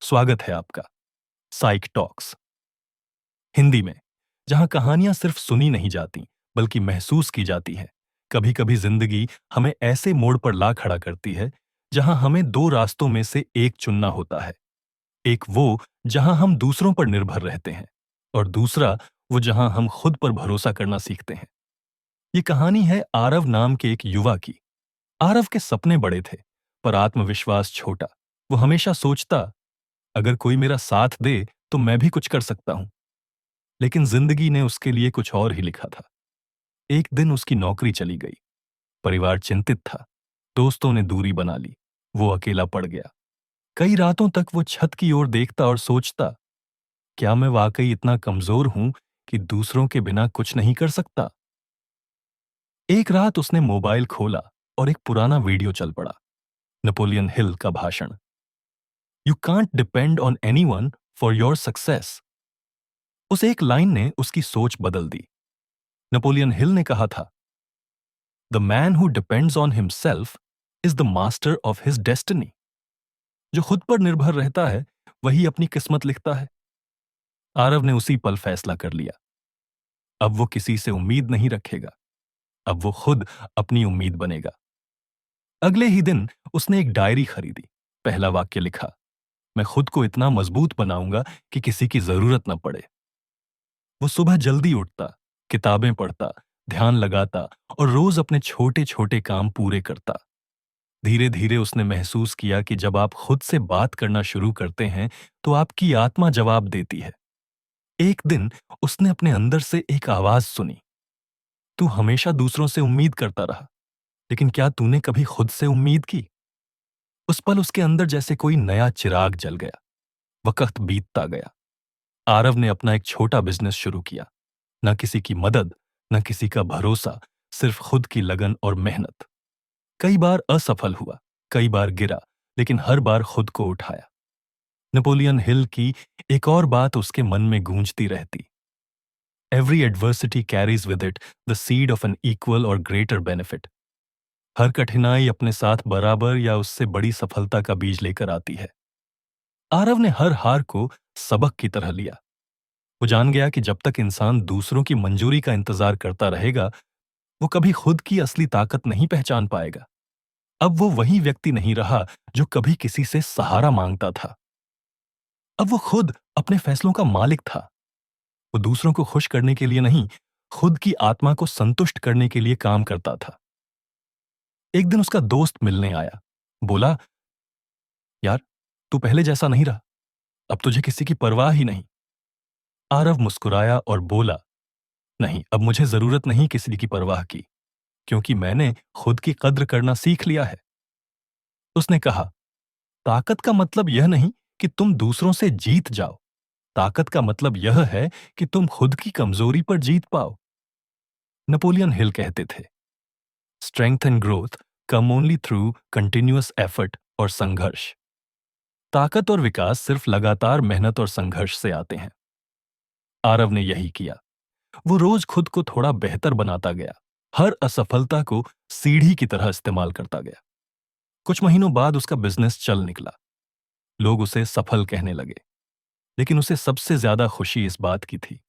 स्वागत है आपका साइक टॉक्स हिंदी में, जहां कहानियां सिर्फ सुनी नहीं जाती बल्कि महसूस की जाती हैं। कभी कभी जिंदगी हमें ऐसे मोड़ पर ला खड़ा करती है जहां हमें दो रास्तों में से एक चुनना होता है। एक वो जहां हम दूसरों पर निर्भर रहते हैं, और दूसरा वो जहां हम खुद पर भरोसा करना सीखते हैं। ये कहानी है आरव नाम के एक युवा की। आरव के सपने बड़े थे, पर आत्मविश्वास छोटा। वो हमेशा सोचता, अगर कोई मेरा साथ दे तो मैं भी कुछ कर सकता हूं। लेकिन जिंदगी ने उसके लिए कुछ और ही लिखा था। एक दिन उसकी नौकरी चली गई। परिवार चिंतित था। दोस्तों ने दूरी बना ली। वो अकेला पड़ गया। कई रातों तक वो छत की ओर देखता और सोचता, क्या मैं वाकई इतना कमजोर हूं कि दूसरों के बिना कुछ नहीं कर सकता। एक रात उसने मोबाइल खोला और एक पुराना वीडियो चल पड़ा। नेपोलियन हिल का भाषण, you can't depend on anyone for your success. उस एक लाइन ने उसकी सोच बदल दी। नेपोलियन हिल ने कहा था, the man who depends on himself is the master of his destiny. जो खुद पर निर्भर रहता है वही अपनी किस्मत लिखता है। आरव ने उसी पल फैसला कर लिया। अब वो किसी से उम्मीद नहीं रखेगा। अब वो खुद अपनी उम्मीद बनेगा। अगले ही दिन उसने एक डायरी खरीदी। पहला वाक्य लिखा, मैं खुद को इतना मजबूत बनाऊंगा कि किसी की जरूरत न पड़े। वो सुबह जल्दी उठता, किताबें पढ़ता, ध्यान लगाता और रोज अपने छोटे छोटे काम पूरे करता। धीरे धीरे उसने महसूस किया कि जब आप खुद से बात करना शुरू करते हैं तो आपकी आत्मा जवाब देती है। एक दिन उसने अपने अंदर से एक आवाज सुनी, तू हमेशा दूसरों से उम्मीद करता रहा, लेकिन क्या तूने कभी खुद से उम्मीद की? उस पल उसके अंदर जैसे कोई नया चिराग जल गया। वक्त बीतता गया। आरव ने अपना एक छोटा बिजनेस शुरू किया। न किसी की मदद, न किसी का भरोसा, सिर्फ खुद की लगन और मेहनत। कई बार असफल हुआ, कई बार गिरा, लेकिन हर बार खुद को उठाया। नेपोलियन हिल की एक और बात उसके मन में गूंजती रहती, every adversity carries with it the seed of an equal or greater benefit. हर कठिनाई अपने साथ बराबर या उससे बड़ी सफलता का बीज लेकर आती है। आरव ने हर हार को सबक की तरह लिया। वो जान गया कि जब तक इंसान दूसरों की मंजूरी का इंतजार करता रहेगा, वो कभी खुद की असली ताकत नहीं पहचान पाएगा। अब वो वही व्यक्ति नहीं रहा जो कभी किसी से सहारा मांगता था। अब वो खुद अपने फैसलों का मालिक था। वो दूसरों को खुश करने के लिए नहीं, खुद की आत्मा को संतुष्ट करने के लिए काम करता था। एक दिन उसका दोस्त मिलने आया। बोला, यार, तू पहले जैसा नहीं रहा। अब तुझे किसी की परवाह ही नहीं। आरव मुस्कुराया और बोला, नहीं, अब मुझे जरूरत नहीं किसी की परवाह की, क्योंकि मैंने खुद की कद्र करना सीख लिया है। उसने कहा, ताकत का मतलब यह नहीं कि तुम दूसरों से जीत जाओ। ताकत का मतलब यह है कि तुम खुद की कमजोरी पर जीत पाओ। नेपोलियन हिल कहते थे, strength and growth come only through continuous effort और संघर्ष। ताकत और विकास सिर्फ लगातार मेहनत और संघर्ष से आते हैं। आरव ने यही किया। वो रोज खुद को थोड़ा बेहतर बनाता गया। हर असफलता को सीढ़ी की तरह इस्तेमाल करता गया। कुछ महीनों बाद उसका बिजनेस चल निकला। लोग उसे सफल कहने लगे। लेकिन उसे सबसे ज्यादा खुशी इस बात की थी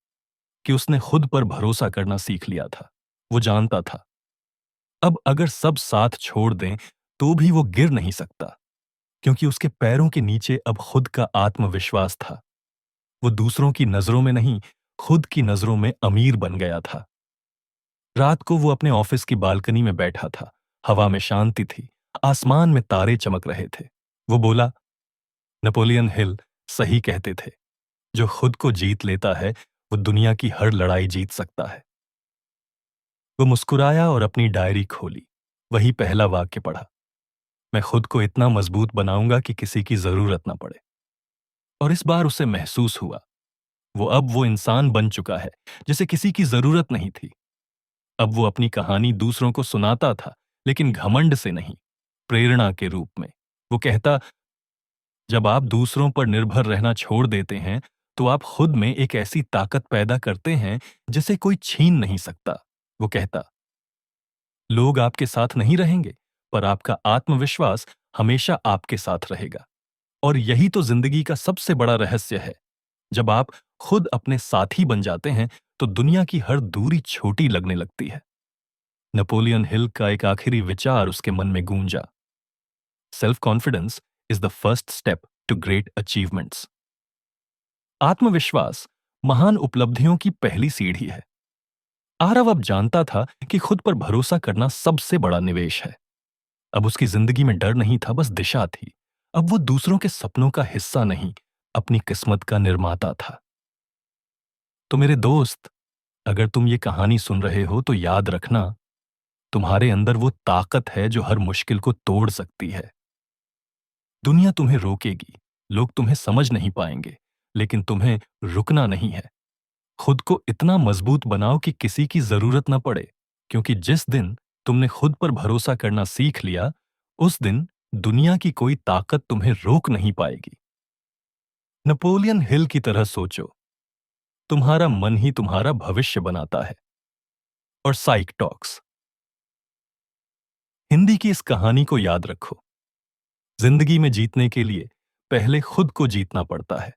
कि उसने खुद पर भरोसा करना सीख लिया था। वो जानता था, अब अगर सब साथ छोड़ दें तो भी वो गिर नहीं सकता, क्योंकि उसके पैरों के नीचे अब खुद का आत्मविश्वास था। वो दूसरों की नजरों में नहीं, खुद की नजरों में अमीर बन गया था। रात को वो अपने ऑफिस की बालकनी में बैठा था। हवा में शांति थी। आसमान में तारे चमक रहे थे। वो बोला, नेपोलियन हिल सही कहते थे, जो खुद को जीत लेता है वो दुनिया की हर लड़ाई जीत सकता है। वो मुस्कुराया और अपनी डायरी खोली। वही पहला वाक्य पढ़ा, मैं खुद को इतना मजबूत बनाऊंगा कि किसी की जरूरत ना पड़े। और इस बार उसे महसूस हुआ, वो इंसान बन चुका है जिसे किसी की जरूरत नहीं थी। अब वो अपनी कहानी दूसरों को सुनाता था, लेकिन घमंड से नहीं, प्रेरणा के रूप में। वो कहता, जब आप दूसरों पर निर्भर रहना छोड़ देते हैं तो आप खुद में एक ऐसी ताकत पैदा करते हैं जिसे कोई छीन नहीं सकता। वो कहता, लोग आपके साथ नहीं रहेंगे, पर आपका आत्मविश्वास हमेशा आपके साथ रहेगा। और यही तो जिंदगी का सबसे बड़ा रहस्य है। जब आप खुद अपने साथी बन जाते हैं तो दुनिया की हर दूरी छोटी लगने लगती है। नेपोलियन हिल का एक आखिरी विचार उसके मन में गूंजा, self confidence is the first step to great achievements. आत्मविश्वास महान उपलब्धियों की पहली सीढ़ी है। आरव अब जानता था कि खुद पर भरोसा करना सबसे बड़ा निवेश है। अब उसकी जिंदगी में डर नहीं था, बस दिशा थी। अब वो दूसरों के सपनों का हिस्सा नहीं, अपनी किस्मत का निर्माता था। तो मेरे दोस्त, अगर तुम ये कहानी सुन रहे हो तो याद रखना, तुम्हारे अंदर वो ताकत है जो हर मुश्किल को तोड़ सकती है। दुनिया तुम्हें रोकेगी, लोग तुम्हें समझ नहीं पाएंगे, लेकिन तुम्हें रुकना नहीं है। खुद को इतना मजबूत बनाओ कि किसी की जरूरत न पड़े, क्योंकि जिस दिन तुमने खुद पर भरोसा करना सीख लिया, उस दिन दुनिया की कोई ताकत तुम्हें रोक नहीं पाएगी। नेपोलियन हिल की तरह सोचो, तुम्हारा मन ही तुम्हारा भविष्य बनाता है। और साइक टॉक्स हिंदी की इस कहानी को याद रखो, जिंदगी में जीतने के लिए पहले खुद को जीतना पड़ता है।